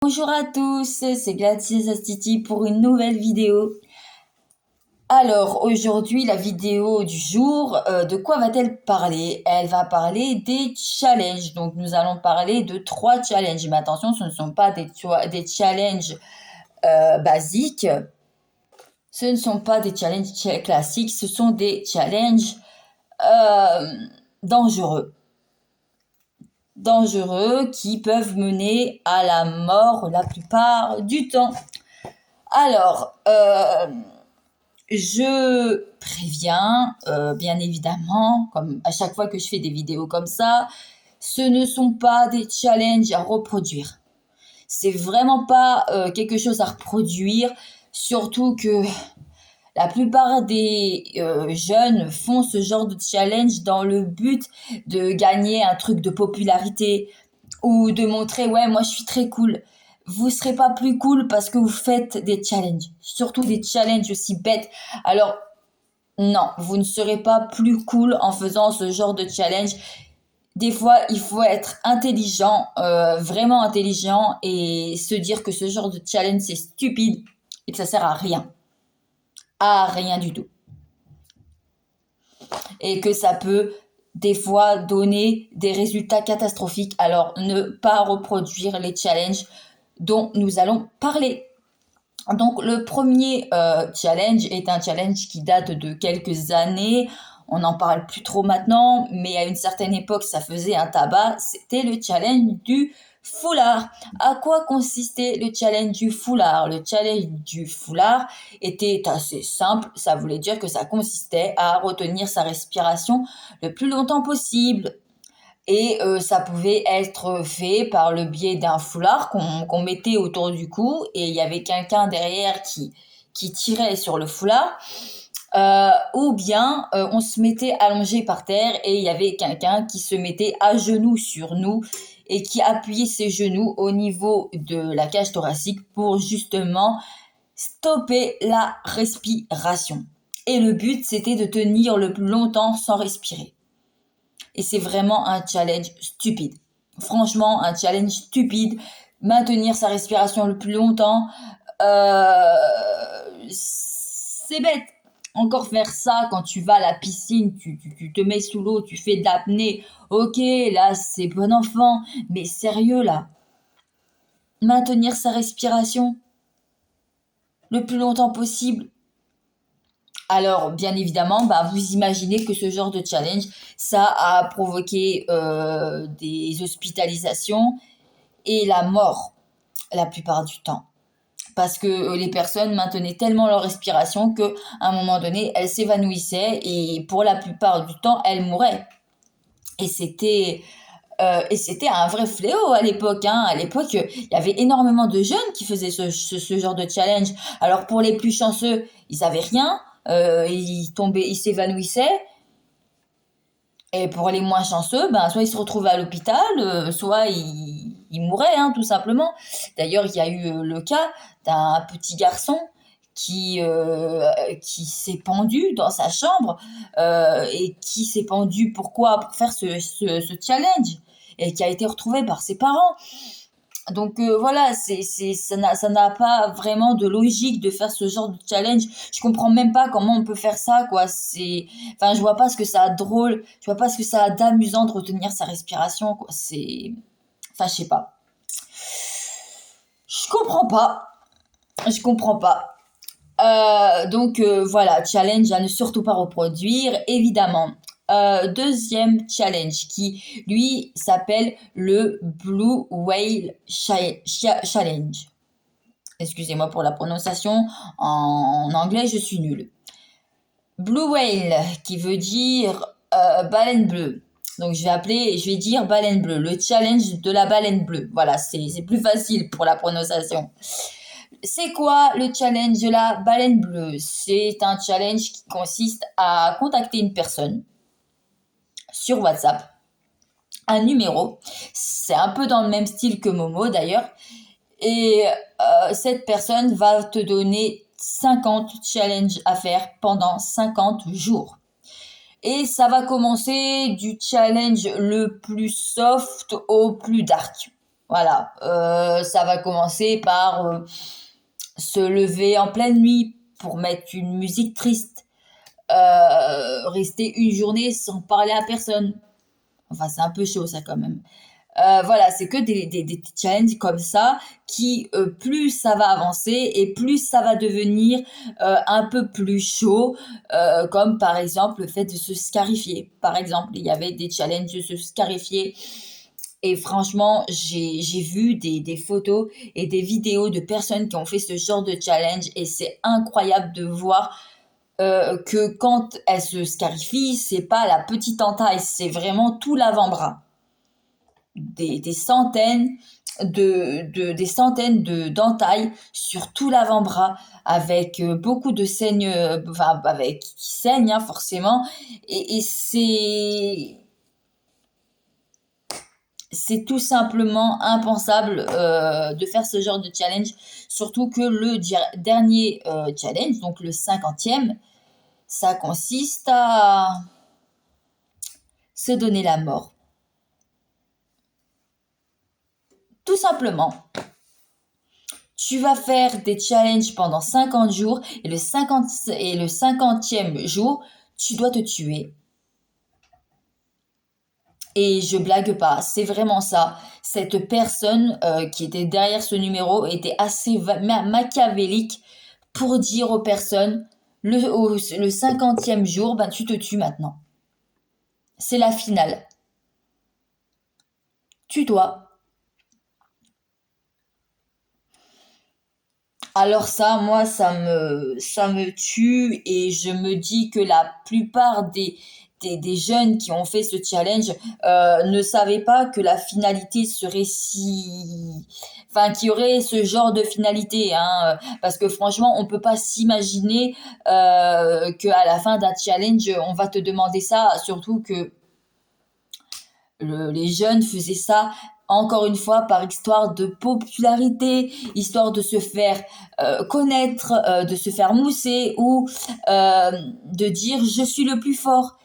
Bonjour à tous, c'est Gladys Astiti pour une nouvelle vidéo. Alors aujourd'hui la vidéo du jour, de quoi va-t-elle parler? Elle va parler des challenges. Donc nous allons parler de 3 challenges. Mais attention, ce ne sont pas des challenges basiques. Ce ne sont pas des challenges classiques, ce sont des challenges euh, dangereux. Dangereux qui peuvent mener à la mort la plupart du temps. Alors, je préviens, bien évidemment, comme à chaque fois que je fais des vidéos comme ça, ce ne sont pas des challenges à reproduire. C'est vraiment pas quelque chose à reproduire, surtout que la plupart des jeunes font ce genre de challenge dans le but de gagner un truc de popularité ou de montrer, ouais, moi je suis très cool. Vous serez pas plus cool parce que vous faites des challenges, surtout des challenges aussi bêtes. Alors, non, vous ne serez pas plus cool en faisant ce genre de challenge. Des fois, il faut être intelligent, vraiment intelligent, et se dire que ce genre de challenge, c'est stupide et que ça sert à rien. À rien du tout. Et que ça peut des fois donner des résultats catastrophiques. Alors, ne pas reproduire les challenges dont nous allons parler. Donc, le premier challenge est un challenge qui date de quelques années. On n'en parle plus trop maintenant, mais à une certaine époque, ça faisait un tabac. C'était le challenge du foulard. À quoi consistait le challenge du foulard? Le challenge du foulard était assez simple. Ça voulait dire que ça consistait à retenir sa respiration le plus longtemps possible. Et ça pouvait être fait par le biais d'un foulard qu'on mettait autour du cou, et il y avait quelqu'un derrière qui tirait sur le foulard. Ou bien on se mettait allongé par terre et il y avait quelqu'un qui se mettait à genoux sur nous et qui appuyait ses genoux au niveau de la cage thoracique pour justement stopper la respiration. Et le but, c'était de tenir le plus longtemps sans respirer. Et c'est vraiment un challenge stupide. Franchement, un challenge stupide. Maintenir sa respiration le plus longtemps, c'est bête. Encore faire ça quand tu vas à la piscine, tu te mets sous l'eau, tu fais de l'apnée. Ok, là, c'est bon enfant. Mais sérieux, là. Maintenir sa respiration le plus longtemps possible. Alors, bien évidemment, vous imaginez que ce genre de challenge, ça a provoqué des hospitalisations et la mort la plupart du temps. Parce que les personnes maintenaient tellement leur respiration qu'à un moment donné, elles s'évanouissaient et pour la plupart du temps, elles mouraient. Et c'était un vrai fléau à l'époque. Hein. À l'époque, il y avait énormément de jeunes qui faisaient ce genre de challenge. Alors pour les plus chanceux, ils avaient rien, ils tombaient, ils s'évanouissaient. Et pour les moins chanceux, soit ils se retrouvaient à l'hôpital, soit ils mouraient, hein, tout simplement. D'ailleurs, il y a eu le cas d'un petit garçon qui s'est pendu dans sa chambre et qui s'est pendu pourquoi? Pour faire ce challenge et qui a été retrouvé par ses parents. Donc voilà, ça n'a pas vraiment de logique de faire ce genre de challenge. Je comprends même pas comment on peut faire ça, quoi. Enfin, je vois pas ce que ça a de drôle, je vois pas ce que ça a d'amusant de retenir sa respiration, quoi. Enfin, je sais pas. Je comprends pas. Je comprends pas. Donc voilà, challenge à ne surtout pas reproduire, évidemment. Deuxième challenge qui, lui, s'appelle le Blue Whale Challenge. Excusez-moi pour la prononciation, en anglais, je suis nulle. Blue Whale, qui veut dire baleine bleue. Donc je vais dire baleine bleue, le challenge de la baleine bleue. Voilà, c'est plus facile pour la prononciation. C'est quoi le challenge de la baleine bleue? C'est un challenge qui consiste à contacter une personne sur WhatsApp, un numéro. C'est un peu dans le même style que Momo d'ailleurs. Et cette personne va te donner 50 challenges à faire pendant 50 jours. Et ça va commencer du challenge le plus soft au plus dark. Voilà, ça va commencer par se lever en pleine nuit pour mettre une musique triste, rester une journée sans parler à personne. Enfin, c'est un peu chaud ça quand même. Voilà, c'est que des challenges comme ça qui, plus ça va avancer et plus ça va devenir un peu plus chaud, comme par exemple le fait de se scarifier. Par exemple, il y avait des challenges de se scarifier et franchement, j'ai vu des photos et des vidéos de personnes qui ont fait ce genre de challenge et c'est incroyable de voir que quand elles se scarifient, c'est pas la petite entaille, c'est vraiment tout l'avant-bras. Des centaines des centaines d'entailles sur tout l'avant-bras avec beaucoup de saignes, enfin avec qui saignent hein, forcément et c'est tout simplement impensable de faire ce genre de challenge, surtout que le dernier challenge, donc le 50e, ça consiste à se donner la mort. Tout simplement. Tu vas faire des challenges pendant 50 jours et le 50e jour, tu dois te tuer. Et je blague pas, c'est vraiment ça. Cette personne qui était derrière ce numéro était assez machiavélique pour dire aux personnes, le 50e jour, ben, tu te tues maintenant. C'est la finale. Tue-toi. Alors ça, moi, ça me tue et je me dis que la plupart des jeunes qui ont fait ce challenge ne savaient pas que la finalité serait si... Enfin, qu'il y aurait ce genre de finalité, hein, parce que franchement, on peut pas s'imaginer qu'à la fin d'un challenge, on va te demander ça, surtout que les jeunes faisaient ça encore une fois par histoire de popularité, histoire de se faire connaître, de se faire mousser ou de dire je suis le plus fort.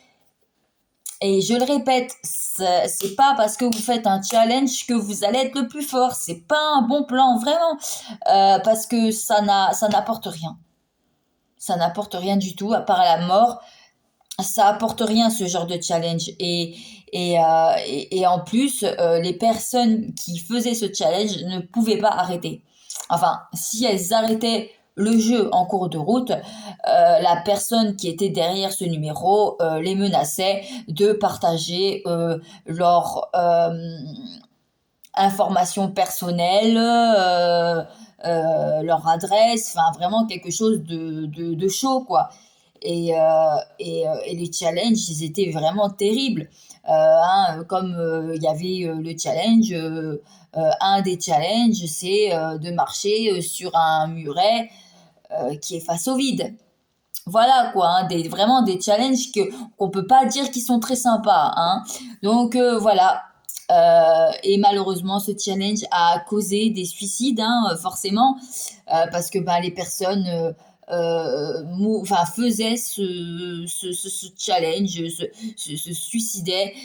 Et je le répète, c'est pas parce que vous faites un challenge que vous allez être le plus fort. C'est pas un bon plan, vraiment, parce que ça n'apporte rien. Ça n'apporte rien du tout, à part la mort. Ça apporte rien ce genre de challenge et en plus les personnes qui faisaient ce challenge ne pouvaient pas arrêter. Enfin, si elles arrêtaient le jeu en cours de route, la personne qui était derrière ce numéro les menaçait de partager leurs informations personnelles, leur adresse, enfin vraiment quelque chose de chaud quoi. Et les challenges, ils étaient vraiment terribles. Hein, comme il y avait le challenge, un des challenges, c'est de marcher sur un muret qui est face au vide. Voilà quoi, hein, vraiment des challenges qu'on peut pas dire qu'ils sont très sympas. Hein. Donc voilà. Et malheureusement, ce challenge a causé des suicides, hein, forcément, parce que ben, les personnes enfin, faisaient ce challenge, se suicidaient.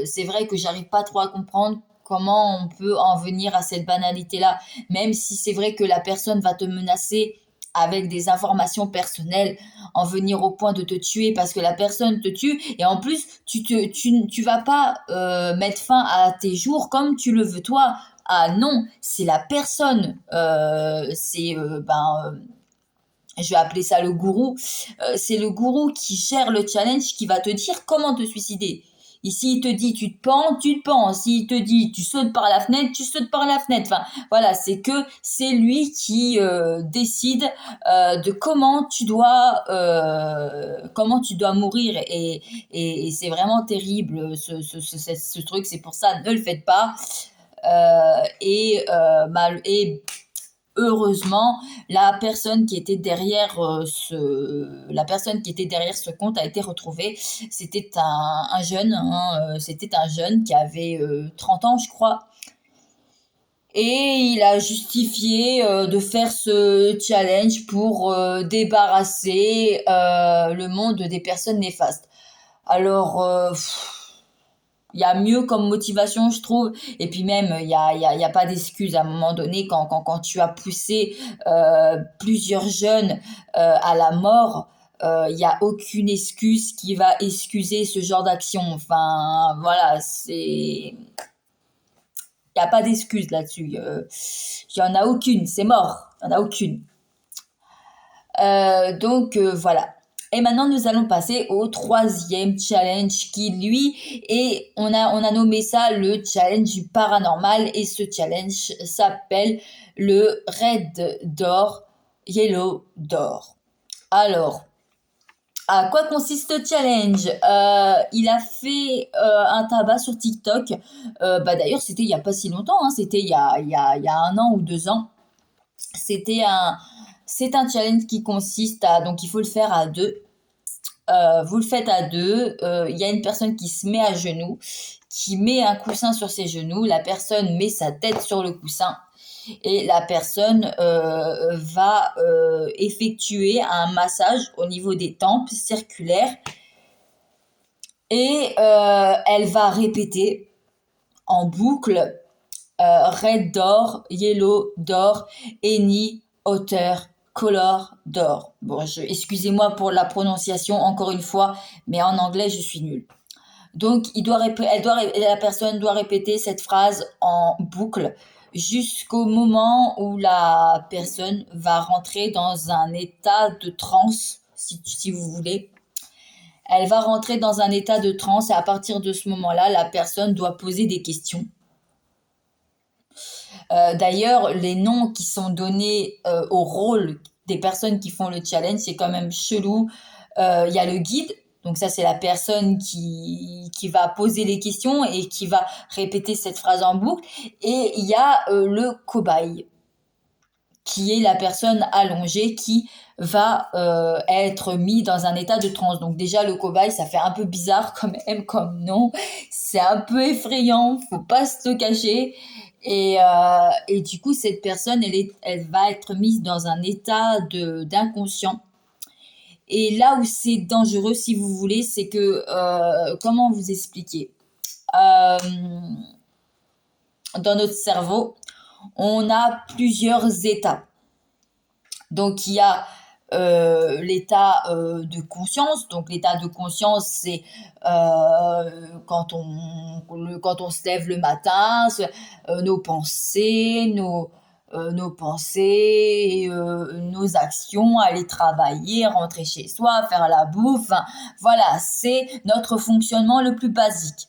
C'est vrai que j'arrive pas trop à comprendre comment on peut en venir à cette banalité-là, même si c'est vrai que la personne va te menacer avec des informations personnelles, en venir au point de te tuer parce que la personne te tue et en plus tu vas pas mettre fin à tes jours comme tu le veux toi. Ah non, c'est la personne, c'est je vais appeler ça le gourou. C'est le gourou qui gère le challenge qui va te dire comment te suicider. Ici, il te dit tu te pends, tu te pends. S'il te dit tu sautes par la fenêtre, tu sautes par la fenêtre. Enfin, voilà, c'est lui qui décide de comment tu dois mourir et c'est vraiment terrible ce truc. C'est pour ça ne le faites pas. Et heureusement, la personne qui était derrière ce compte a été retrouvée. C'était un jeune, hein, c'était un jeune qui avait 30 ans, je crois. Et il a justifié de faire ce challenge pour débarrasser le monde des personnes néfastes. Alors, Il y a mieux comme motivation, je trouve. Et puis même, il y a pas d'excuse à un moment donné quand tu as poussé plusieurs jeunes à la mort. Il y a aucune excuse qui va excuser ce genre d'action. Enfin, voilà, il y a pas d'excuse là-dessus. Il y en a aucune, c'est mort. Il y en a aucune. Donc voilà. Et maintenant, nous allons passer au troisième challenge qui, lui, on a nommé ça le challenge du paranormal. Et ce challenge s'appelle le Red Door, Yellow Door. Alors, à quoi consiste ce challenge? Il a fait un tabac sur TikTok. D'ailleurs, c'était il n'y a pas si longtemps, hein, c'était il y a 1 an ou 2 ans. C'est un challenge qui consiste donc il faut le faire à deux. Vous le faites à deux. Il y a une personne qui se met à genoux, qui met un coussin sur ses genoux. La personne met sa tête sur le coussin et la personne va effectuer un massage au niveau des tempes circulaires et elle va répéter en boucle red door, yellow door, any, hauteur, color door. Bon, excusez-moi pour la prononciation encore une fois, mais en anglais je suis nulle. Donc la personne doit répéter cette phrase en boucle jusqu'au moment où la personne va rentrer dans un état de transe, si vous voulez. Elle va rentrer dans un état de transe et à partir de ce moment-là, la personne doit poser des questions. D'ailleurs, les noms qui sont donnés au rôle des personnes qui font le challenge, c'est quand même chelou. Il y a le guide, donc ça c'est la personne qui va poser les questions et qui va répéter cette phrase en boucle. Et il y a le cobaye, qui est la personne allongée qui va être mis dans un état de transe. Donc déjà le cobaye, ça fait un peu bizarre quand même comme nom. C'est un peu effrayant, faut pas se le cacher. Et du coup, cette personne, elle va être mise dans un état d'inconscient. Et là où c'est dangereux, si vous voulez, c'est que, comment vous expliquer? Dans notre cerveau, on a plusieurs états. Donc, il y a l'état de conscience. Donc, l'état de conscience, c'est quand on se lève le matin, nos pensées, nos actions, aller travailler, rentrer chez soi, faire la bouffe. Enfin, voilà, c'est notre fonctionnement le plus basique.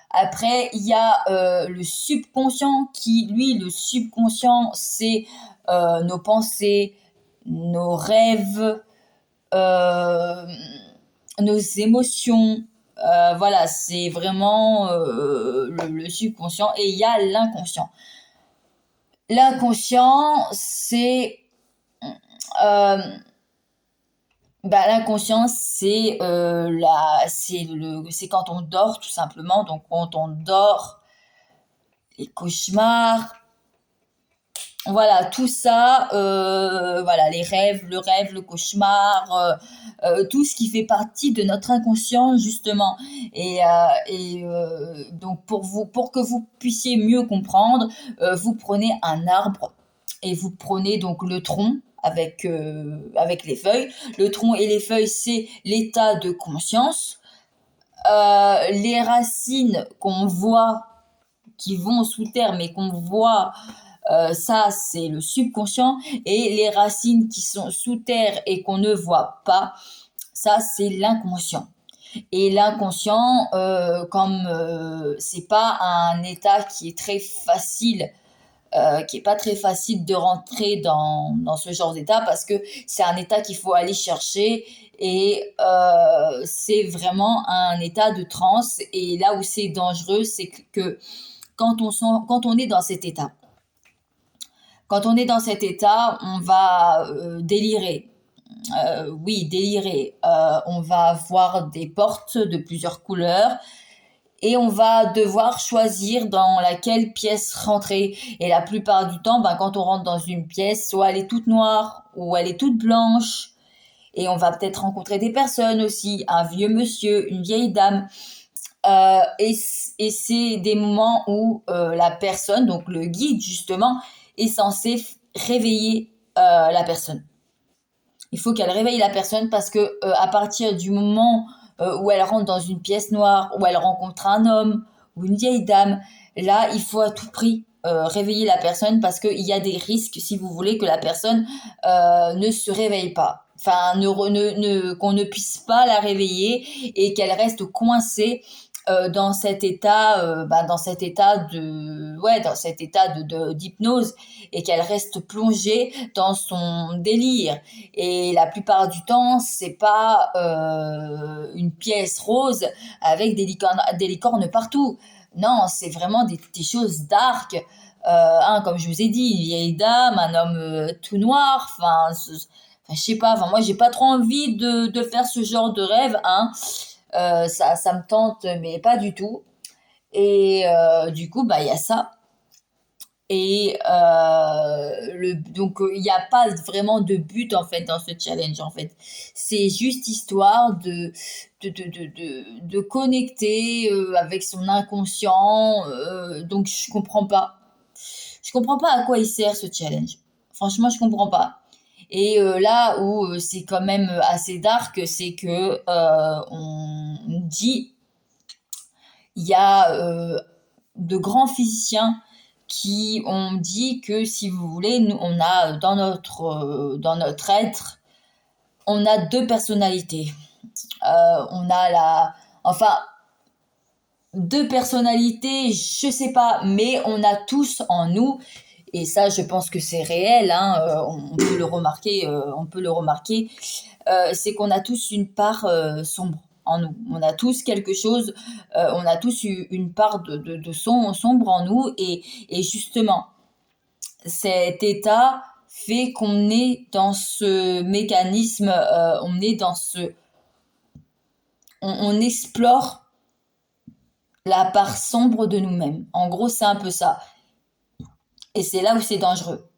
Après, il y a le subconscient le subconscient, c'est nos pensées, nos rêves, nos émotions. Voilà, c'est vraiment le subconscient. Et il y a l'inconscient. L'inconscient, c'est l'inconscient, c'est c'est quand on dort tout simplement. Donc quand on dort, les cauchemars, voilà tout ça, voilà les rêves, le cauchemar, tout ce qui fait partie de notre inconscient justement. Donc pour que vous puissiez mieux comprendre, vous prenez un arbre et vous prenez donc le tronc avec les feuilles. Le tronc et les feuilles, c'est l'état de conscience. Les racines qu'on voit, qui vont sous terre, mais qu'on voit, ça, c'est le subconscient. Et les racines qui sont sous terre et qu'on ne voit pas, ça, c'est l'inconscient. Et l'inconscient, comme c'est pas un état qui est très facile, qui est pas très facile de rentrer dans ce genre d'état parce que c'est un état qu'il faut aller chercher et c'est vraiment un état de transe. Et là où c'est dangereux, c'est que quand on est dans cet état, on va délirer. Oui, délirer. On va voir des portes de plusieurs couleurs et on va devoir choisir dans laquelle pièce rentrer. Et la plupart du temps, quand on rentre dans une pièce, soit elle est toute noire ou elle est toute blanche. Et on va peut-être rencontrer des personnes aussi, un vieux monsieur, une vieille dame. Et c'est des moments où la personne, donc le guide justement, est censé réveiller la personne. Il faut qu'elle réveille la personne parce que à partir du moment où elle rentre dans une pièce noire, où elle rencontre un homme ou une vieille dame, là, il faut à tout prix réveiller la personne parce qu'il y a des risques, si vous voulez, que la personne ne se réveille pas. Enfin, qu'on ne puisse pas la réveiller et qu'elle reste coincée dans cet état d'hypnose et qu'elle reste plongée dans son délire. Et la plupart du temps, c'est pas une pièce rose avec des licornes partout. Non, c'est vraiment des choses dark. Comme je vous ai dit, une vieille dame, un homme tout noir. Je sais pas. Enfin, moi, j'ai pas trop envie de faire ce genre de rêve. Ça me tente, mais pas du tout. Et du coup, bah, il y a ça. Et donc, il n'y a pas vraiment de but, en fait, dans ce challenge, en fait. C'est juste histoire de connecter avec son inconscient. Donc, je comprends pas. Je comprends pas à quoi il sert, ce challenge. Franchement, je comprends pas. Et là où c'est quand même assez dark, c'est que on dit il y a de grands physiciens qui ont dit que si vous voulez, nous on a dans notre être, on a deux personnalités. On a enfin deux personnalités, je sais pas, mais on a tous en nous. Et ça, je pense que c'est réel, hein, on peut le remarquer, c'est qu'on a tous une part sombre en nous. On a tous quelque chose, on a tous une part de sombre en nous. Et justement, cet état fait qu'on est dans ce mécanisme, on est dans on explore la part sombre de nous-mêmes. En gros, c'est un peu ça. Et c'est là où c'est dangereux.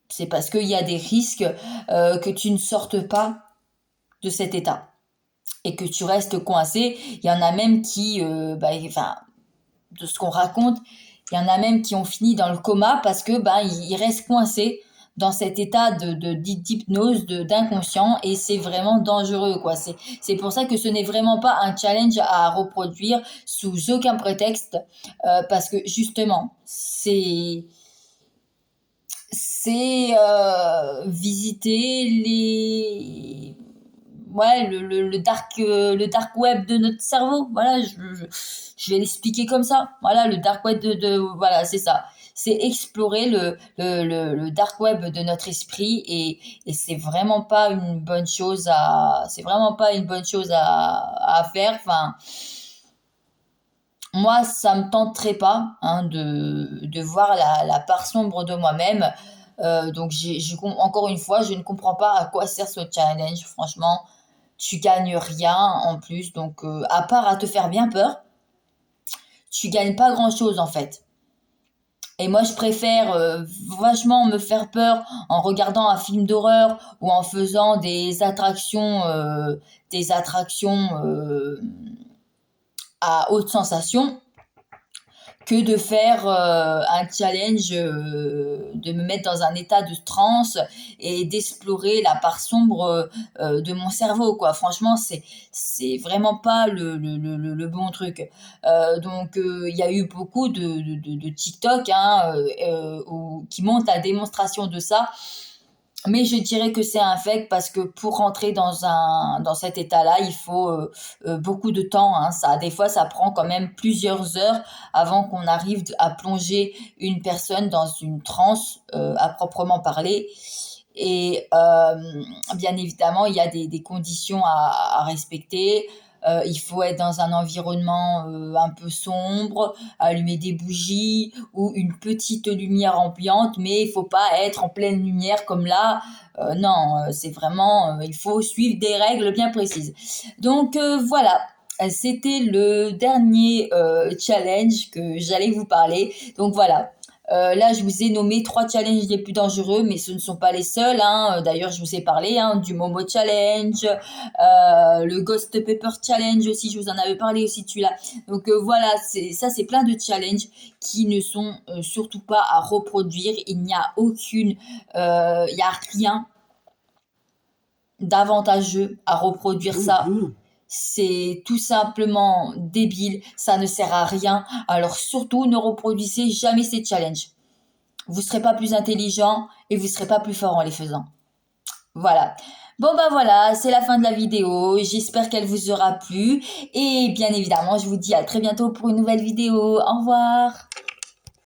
C'est parce qu'il y a des risques que tu ne sortes pas de cet état et que tu restes coincé. Il y en a même qui, de ce qu'on raconte, il y en a même qui ont fini dans le coma parce que ils restent coincés dans cet état d'hypnose, d'inconscient, et c'est vraiment dangereux, quoi. C'est pour ça que ce n'est vraiment pas un challenge à reproduire sous aucun prétexte, parce que justement, c'est visiter le dark web de notre cerveau. Voilà, je vais l'expliquer comme ça. Voilà, le dark web voilà, c'est ça. C'est explorer le dark web de notre esprit, et c'est vraiment pas une bonne chose à faire. Enfin, moi, ça me tenterait pas, hein, de voir la part sombre de moi-même. Donc, encore une fois, je ne comprends pas à quoi sert ce challenge. Franchement, tu gagnes rien en plus. Donc, à part à te faire bien peur, tu gagnes pas grand-chose en fait. Et moi, je préfère vachement me faire peur en regardant un film d'horreur ou en faisant des attractions à haute sensation, que de faire un challenge, de me mettre dans un état de transe et d'explorer la part sombre de mon cerveau, quoi. Franchement, c'est vraiment pas le bon truc. Donc, il y a eu beaucoup de TikTok, hein, qui montrent la démonstration de ça. Mais je dirais que c'est un fake parce que pour rentrer dans cet état-là, il faut beaucoup de temps, hein. Des fois, ça prend quand même plusieurs heures avant qu'on arrive à plonger une personne dans une transe à proprement parler. Et bien évidemment, il y a des conditions à respecter. Il faut être dans un environnement un peu sombre, allumer des bougies ou une petite lumière ambiante, mais il faut pas être en pleine lumière comme là. Non, c'est vraiment, il faut suivre des règles bien précises. Donc voilà. C'était le dernier challenge que j'allais vous parler. Donc voilà, Là, je vous ai nommé 3 challenges les plus dangereux, mais ce ne sont pas les seuls, hein. D'ailleurs, je vous ai parlé, hein, du Momo Challenge, le Ghost Pepper Challenge aussi, je vous en avais parlé aussi de celui-là. Donc voilà, c'est plein de challenges qui ne sont surtout pas à reproduire. Il n'y a il y a rien d'avantageux à reproduire ça. C'est tout simplement débile, ça ne sert à rien. Alors surtout, ne reproduisez jamais ces challenges. Vous ne serez pas plus intelligent et vous ne serez pas plus fort en les faisant. Voilà. Bon bah voilà, c'est la fin de la vidéo. J'espère qu'elle vous aura plu. Et bien évidemment, je vous dis à très bientôt pour une nouvelle vidéo. Au revoir.